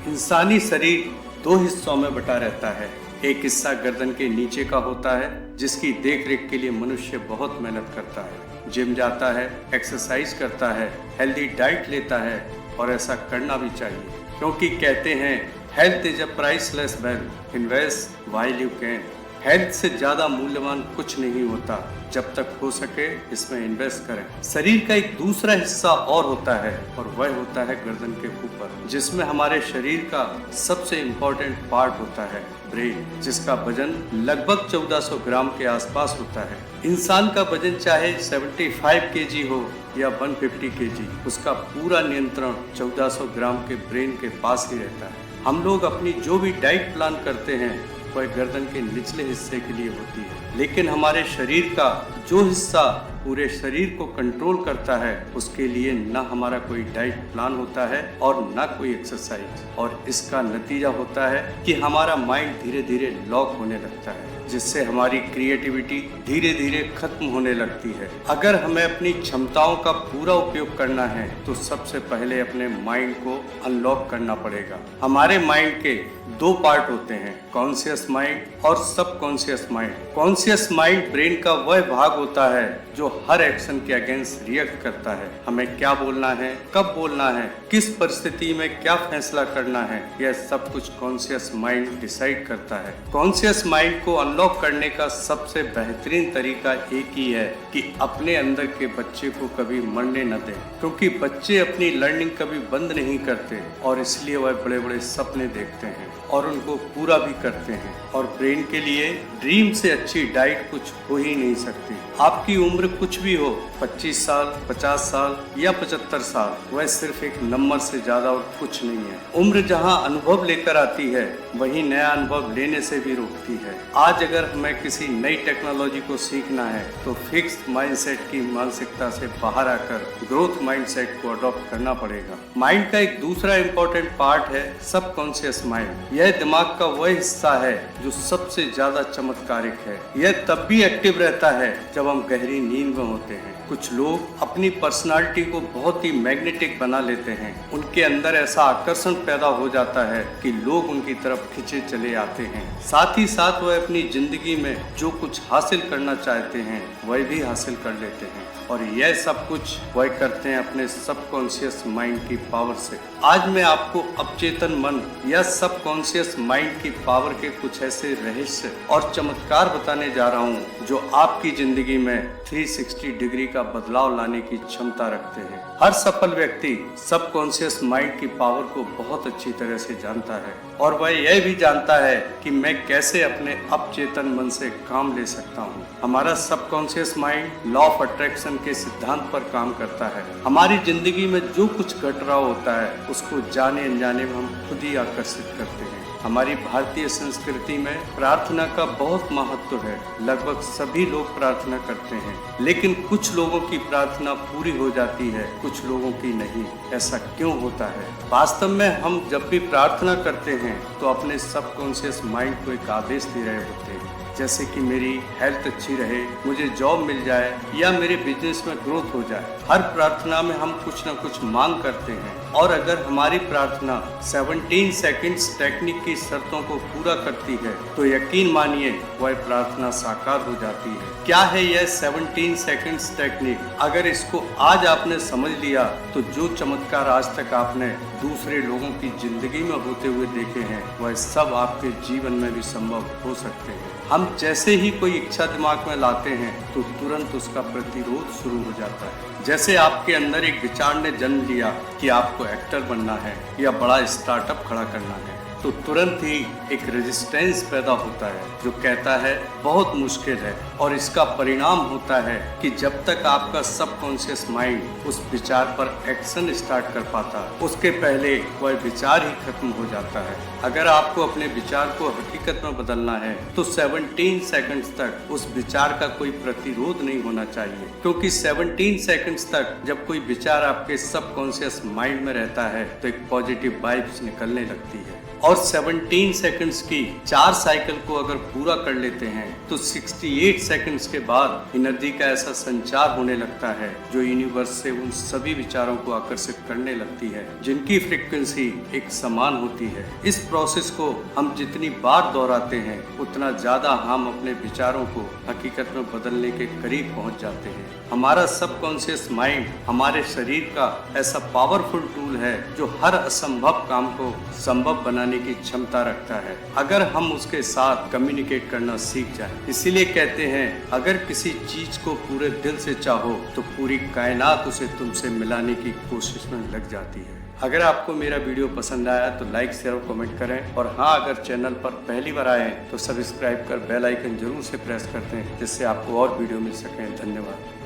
इंसानी शरीर दो हिस्सों में बटा रहता है। एक हिस्सा गर्दन के नीचे का होता है, जिसकी देखरेख के लिए मनुष्य बहुत मेहनत करता है, जिम जाता है, एक्सरसाइज करता है, हेल्दी डाइट लेता है और ऐसा करना भी चाहिए, क्योंकि कहते हैं health is a priceless wealth, invest while you can. Health से ज्यादा मूल्यवान कुछ नहीं होता, जब तक हो सके इसमें इन्वेस्ट करें। शरीर का एक दूसरा हिस्सा और होता है और वह होता है गर्दन के ऊपर, जिसमें हमारे शरीर का सबसे इम्पोर्टेंट पार्ट होता है ब्रेन, जिसका वजन लगभग 1400 ग्राम के आसपास होता है। इंसान का वजन चाहे 75 केजी हो या 150 केजी, उसका पूरा नियंत्रण 1400 ग्राम के ब्रेन के पास ही रहता है। हम लोग अपनी जो भी डाइट प्लान करते हैं वह गर्दन के निचले हिस्से के लिए होती है, लेकिन हमारे शरीर का जो हिस्सा पूरे शरीर को कंट्रोल करता है उसके लिए न हमारा कोई डाइट प्लान होता है और न कोई एक्सरसाइज, और इसका नतीजा होता है कि हमारा माइंड धीरे धीरे लॉक होने लगता है, जिससे हमारी क्रिएटिविटी धीरे धीरे खत्म होने लगती है। अगर हमें अपनी क्षमताओं का पूरा उपयोग करना है तो सबसे पहले अपने माइंड को अनलॉक करना पड़ेगा। हमारे माइंड के दो पार्ट होते हैं, कॉन्शियस माइंड और subconscious mind. Conscious mind brain का वह भाग होता है जो हर एक्शन के अगेंस्ट रिएक्ट करता है। हमें क्या बोलना है, कब बोलना है, किस परिस्थिति में क्या फैसला करना है, यह सब कुछ कॉन्शियस माइंड डिसाइड करता है। कॉन्शियस माइंड को अनलॉक करने का सबसे बेहतरीन तरीका एक ही है कि अपने अंदर के बच्चे को कभी मरने न दें, क्योंकि बच्चे अपनी लर्निंग कभी बंद नहीं करते और इसलिए वह बड़े बड़े सपने देखते हैं और उनको पूरा भी करते हैं। और ब्रेन के लिए ड्रीम से अच्छी डाइट कुछ हो ही नहीं सकती। आपकी उम्र कुछ भी हो, 25 साल, 50 साल या 75 साल, वह सिर्फ एक नंबर से ज्यादा और कुछ नहीं है। उम्र जहां अनुभव लेकर आती है वहीं नया अनुभव लेने से भी रोकती है। आज अगर हमें किसी नई टेक्नोलॉजी को सीखना है तो फिक्स्ड माइंडसेट की मानसिकता से बाहर आकर ग्रोथ माइंडसेट को अडॉप्ट करना पड़ेगा। माइंड का एक दूसरा इम्पोर्टेंट पार्ट है सबकॉन्शियस माइंड। यह दिमाग का वह हिस्सा है जो सबसे ज्यादा चमत्कारिक है। यह तब भी एक्टिव रहता है जब हम गहरी नींद में होते हैं। कुछ लोग अपनी पर्सनालिटी को बहुत ही मैग्नेटिक बना लेते हैं। उनके अंदर ऐसा आकर्षण पैदा हो जाता है कि लोग उनकी तरफ खींचे चले आते हैं। साथ ही साथ वह अपनी जिंदगी में जो कुछ हासिल करना चाहते हैं वह भी हासिल कर लेते हैं, और यह सब कुछ वह करते हैं अपने सबकॉन्शियस माइंड की पावर से। आज मैं आपको अवचेतन मन या सबकॉन्शियस माइंड की पावर के कुछ ऐसे रहस्य और चमत्कार बताने जा रहा हूँ जो आपकी जिंदगी में 360 डिग्री का बदलाव लाने की क्षमता रखते हैं। हर सफल व्यक्ति सबकॉन्शियस माइंड की पावर को बहुत अच्छी तरह से जानता है, और वह यह भी जानता है कि मैं कैसे अपने अवचेतन मन से काम ले सकता हूँ। हमारा subconscious mind law of attraction के सिद्धांत पर काम करता है। हमारी जिंदगी में जो कुछ घट रहा होता है उसको जाने अनजाने में हम खुद ही आकर्षित करते हैं। हमारी भारतीय संस्कृति में प्रार्थना का बहुत महत्व है। लगभग सभी लोग प्रार्थना करते हैं, लेकिन कुछ लोगों की प्रार्थना पूरी हो जाती है, कुछ लोगों की नहीं। ऐसा क्यों होता है? वास्तव में हम जब भी प्रार्थना करते हैं तो अपने सबकॉन्शियस माइंड को एक आदेश दे रहे होते हैं, जैसे कि मेरी हेल्थ अच्छी रहे, मुझे जॉब मिल जाए या मेरे बिजनेस में ग्रोथ हो जाए। हर प्रार्थना में हम कुछ न कुछ मांग करते हैं, और अगर हमारी प्रार्थना 17 सेकंड्स टेक्निक की शर्तों को पूरा करती है तो यकीन मानिए वह प्रार्थना साकार हो जाती है। क्या है यह 17 सेकंड्स टेक्निक? अगर इसको आज आपने समझ लिया तो जो चमत्कार आज तक आपने दूसरे लोगों की जिंदगी में होते हुए देखे हैं वह सब आपके जीवन में भी संभव हो सकते हैं। हम जैसे ही कोई इच्छा दिमाग में लाते हैं तो तुरंत उसका प्रतिरोध शुरू हो जाता है। जैसे आपके अंदर एक विचार ने जन्म लिया कि आपको एक्टर बनना है या बड़ा स्टार्टअप खड़ा करना है, तो तुरंत ही एक रेजिस्टेंस पैदा होता है जो कहता है बहुत मुश्किल है, और इसका परिणाम होता है कि जब तक आपका सबकॉन्शियस माइंड उस विचार पर एक्शन स्टार्ट कर पाता उसके पहले वह विचार ही खत्म हो जाता है। अगर आपको अपने विचार को हकीकत में बदलना है तो 17 सेकंड्स तक उस विचार का कोई प्रतिरोध नहीं होना चाहिए, क्योंकि 17 सेकंड्स तक जब कोई विचार आपके सबकॉन्शियस माइंड में रहता है तो एक पॉजिटिव वाइब्स निकलने लगती है। और 17 सेकंड्स की 4 साइकिल को अगर पूरा कर लेते हैं तो 68 सेकंड्स के बाद एनर्जी का ऐसा संचार होने लगता है जो यूनिवर्स से उन सभी विचारों को आकर्षित करने लगती है जिनकी फ्रीक्वेंसी एक समान होती है। इस प्रोसेस को हम जितनी बार दोहराते हैं उतना ज्यादा हम अपने विचारों को हकीकत में बदलने के करीब पहुंच जाते हैं। हमारा सबकॉन्शियस माइंड हमारे शरीर का ऐसा पावरफुल टूल है जो हर असंभव काम को संभव बनाने की क्षमता रखता है अगर हम उसके साथ कम्युनिकेट करना सीख जाएं। इसीलिए कहते हैं अगर किसी चीज को पूरे दिल से चाहो तो पूरी कायनात उसे तुमसे मिलाने की कोशिश में लग जाती है। अगर आपको मेरा वीडियो पसंद आया तो लाइक शेयर और कमेंट करें और हाँ, अगर चैनल पर पहली बार आए तो सब्सक्राइब कर बेल आइकन जरूर से प्रेस कर दें जिससे आपको और वीडियो मिल सके। धन्यवाद।